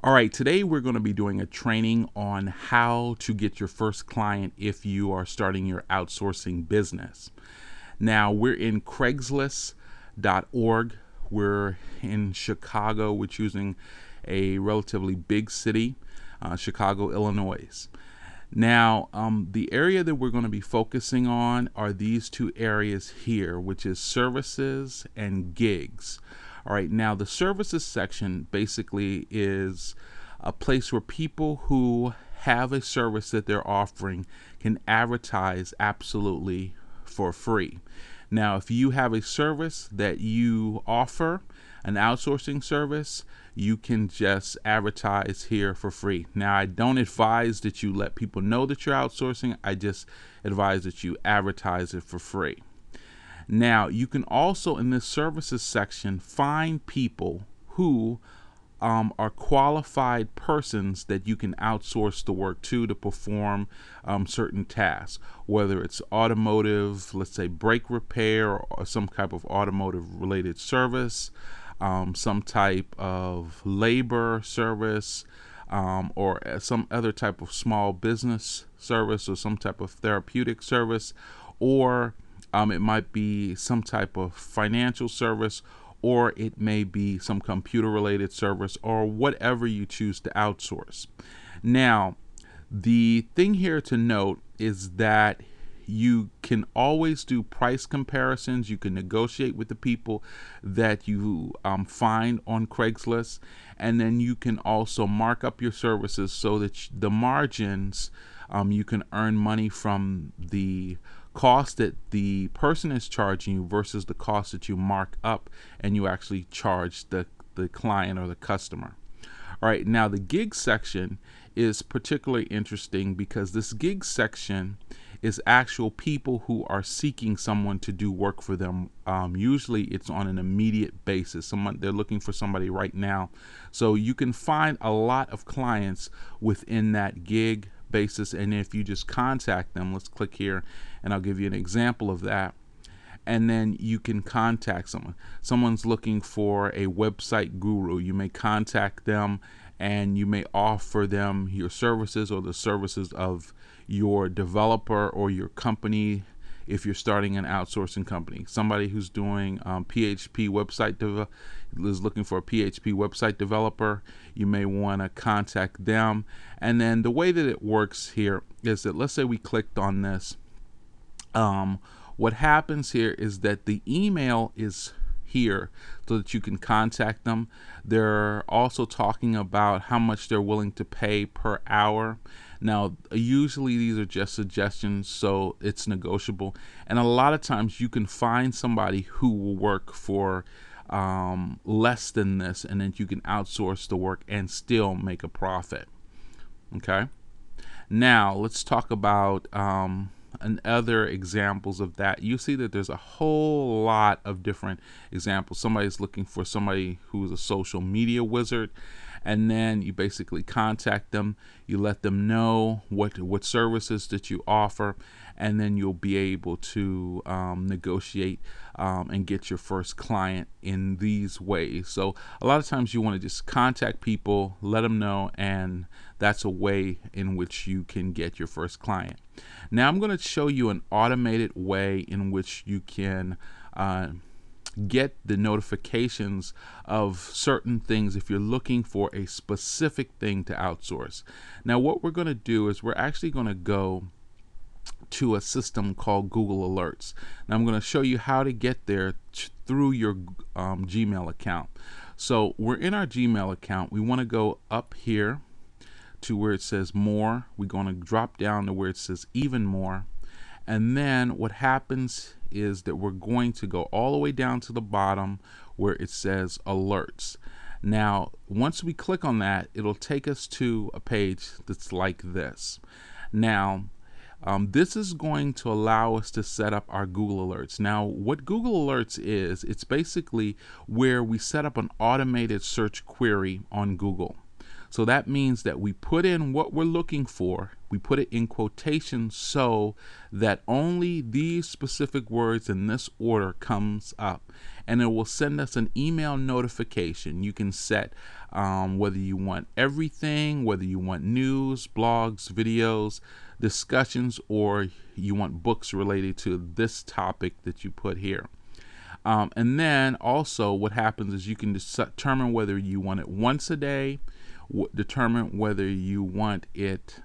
All right, today we're going to be doing a training on how to get your first client if you are starting your outsourcing business. Now, we're in Craigslist.org. We're in Chicago. We're choosing a relatively big city, Chicago, Illinois. Now, the area that we're going to be focusing on are these two areas here, which is services and gigs. All right, now the services section basically is a place where people who have a service that they're offering can advertise absolutely for free. Now, if you have a service that you offer, an outsourcing service, you can just advertise here for free. Now, I don't advise that you let people know that you're outsourcing. I just advise that you advertise it for free. Now, you can also, in this services section, find people who are qualified persons that you can outsource the work to perform certain tasks, whether it's automotive, let's say brake repair, or some type of automotive related service, some type of labor service, or some other type of small business service, or some type of therapeutic service, or it might be some type of financial service, or it may be some computer related service, or whatever you choose to outsource. Now, the thing here to note is that you can always do price comparisons. You can negotiate with the people that you find on Craigslist, and then you can also mark up your services so that the margins, you can earn money from the cost that the person is charging you versus the cost that you mark up and you actually charge the client or the customer. All right, now the gig section is particularly interesting because this gig section is actual people who are seeking someone to do work for them. Usually it's on an immediate basis. They're looking for somebody right now. So you can find a lot of clients within that gig basis, and if you just contact them, let's click here and I'll give you an example of that, and then you can contact someone's looking for a website guru. You may contact them and you may offer them your services or the services of your developer or your company. If you're starting an outsourcing company, somebody who's doing PHP website is looking for a PHP website developer, you may want to contact them. And then the way that it works here is that, let's say we clicked on this. What happens here is that the email is here so that you can contact them. They're also talking about how much they're willing to pay per hour. Now, usually these are just suggestions, so it's negotiable. And a lot of times you can find somebody who will work for less than this, and then you can outsource the work and still make a profit. Okay. Now, let's talk about and other examples of that. You see that there's a whole lot of different examples. Somebody's looking for somebody who's a social media wizard, and then you basically contact them. You let them know what services that you offer, and then you'll be able to negotiate and get your first client in these ways. So a lot of times you want to just contact people, let them know, and that's a way in which you can get your first client. Now I'm going to show you an automated way in which you can get the notifications of certain things if you're looking for a specific thing to outsource. Now what we're going to do is we're actually going to go to a system called Google Alerts. Now I'm going to show you how to get there through your Gmail account. So we're in our Gmail account. We want to go up here to where it says more. We're going to drop down to where it says even more, and then what happens is that we're going to go all the way down to the bottom where it says alerts. Now once we click on that, it'll take us to a page that's like this. Now this is going to allow us to set up our Google Alerts. Now what Google Alerts is, it's basically where we set up an automated search query on Google. So that means that we put in what we're looking for, we put it in quotations so that only these specific words in this order comes up, and it will send us an email notification. You can set whether you want everything, whether you want news, blogs, videos, discussions, or you want books related to this topic that you put here. And then also what happens is you can determine whether you want it once a day, determine whether you want it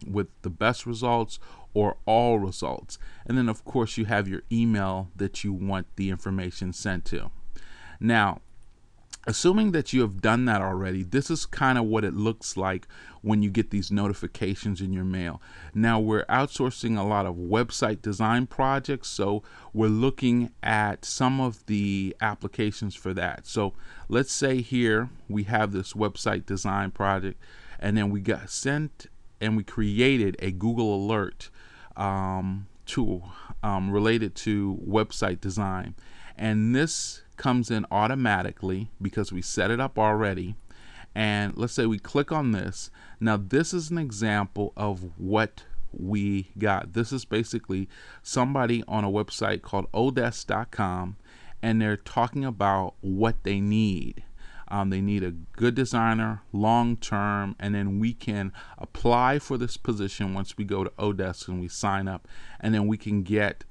with the best results or all results. And then of course you have your email that you want the information sent to. Now, assuming that you have done that already, this is kind of what it looks like when you get these notifications in your mail. Now, we're outsourcing a lot of website design projects, so we're looking at some of the applications for that. So let's say here we have this website design project, and then we got sent and we created a Google alert tool related to website design. And this comes in automatically because we set it up already. And let's say we click on this. Now this is an example of what we got. This is basically somebody on a website called odesk.com, and they're talking about what they need. They need a good designer, long term, and then we can apply for this position once we go to Odesk and we sign up, and then we can get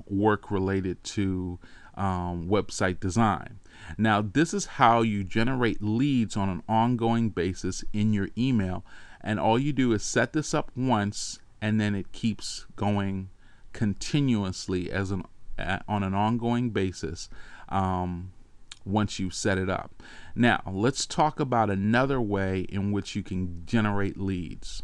work related to website design. Now, this is how you generate leads on an ongoing basis in your email, and all you do is set this up once, and then it keeps going continuously as on an ongoing basis once you set it up. Now, let's talk about another way in which you can generate leads.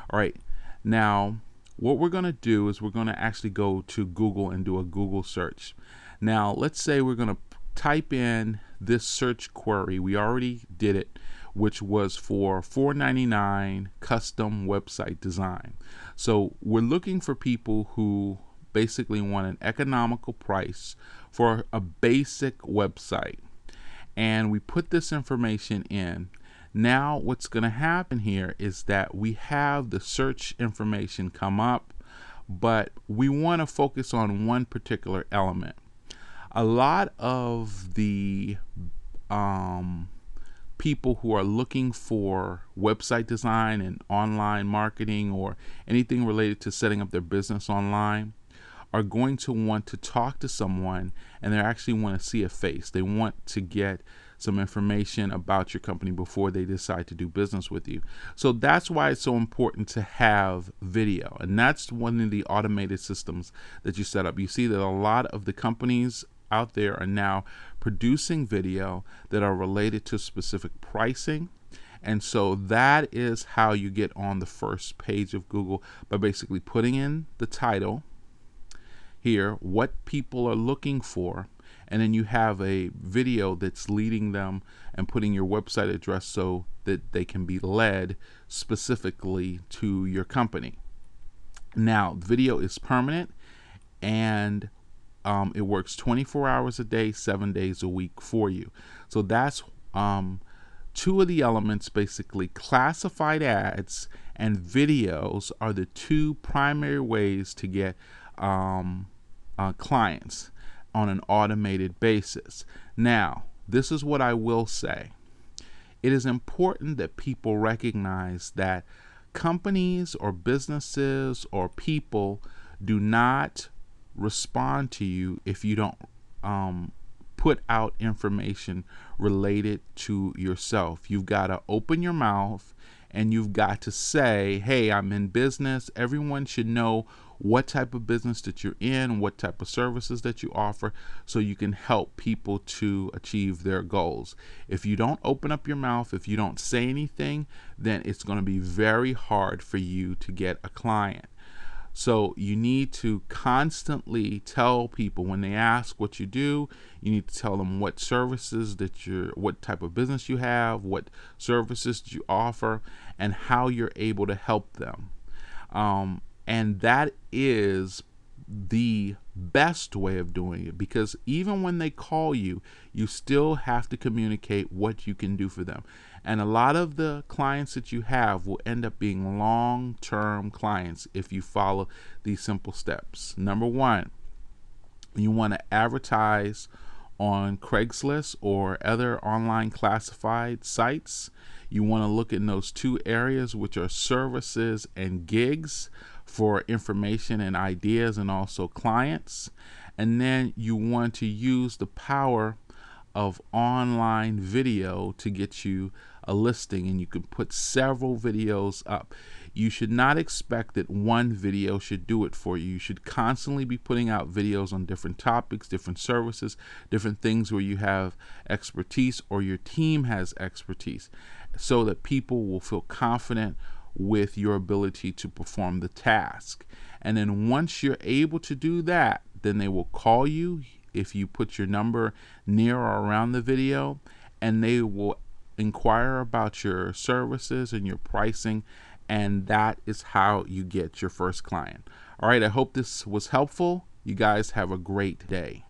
All right, now what we're going to do is we're going to actually go to Google and do a Google search. Now, let's say we're going to type in this search query. We already did it, which was for $4.99 custom website design. So we're looking for people who basically want an economical price for a basic website. And we put this information in. Now what's going to happen here is that we have the search information come up, but we want to focus on one particular element. A lot of the people who are looking for website design and online marketing or anything related to setting up their business online are going to want to talk to someone, and they actually want to see a face. They want to get some information about your company before they decide to do business with you. So that's why it's so important to have video, and that's one of the automated systems that you set up. You see that a lot of the companies out there are now producing video that are related to specific pricing, and so that is how you get on the first page of Google, by basically putting in the title here, what people are looking for, and then you have a video that's leading them and putting your website address so that they can be led specifically to your company. Now, video is permanent, and it works 24 hours a day, 7 days a week for you. So that's two of the elements. Basically, classified ads and videos are the two primary ways to get clients on an automated basis. Now, this is what I will say. It is important that people recognize that companies or businesses or people do not respond to you if you don't put out information related to yourself. You've got to open your mouth and you've got to say, hey, I'm in business. Everyone should know what type of business that you're in, what type of services that you offer, so you can help people to achieve their goals. If you don't open up your mouth, if you don't say anything, then it's going to be very hard for you to get a client. So you need to constantly tell people when they ask what you do, you need to tell them what services that what type of business you have, what services you offer, and how you're able to help them. And that is the best way of doing it, because even when they call you, you still have to communicate what you can do for them. And a lot of the clients that you have will end up being long-term clients if you follow these simple steps. Number one, you want to advertise on Craigslist or other online classified sites. You want to look in those two areas, which are services and gigs, for information and ideas, and also clients. And then you want to use the power of online video to get you a listing, and you can put several videos up. You should not expect that one video should do it for you. You should constantly be putting out videos on different topics, different services, different things where you have expertise or your team has expertise, so that people will feel confident with your ability to perform the task. And then once you're able to do that, then they will call you if you put your number near or around the video, and they will inquire about your services and your pricing, and that is how you get your first client. All right, I hope this was helpful. You guys have a great day.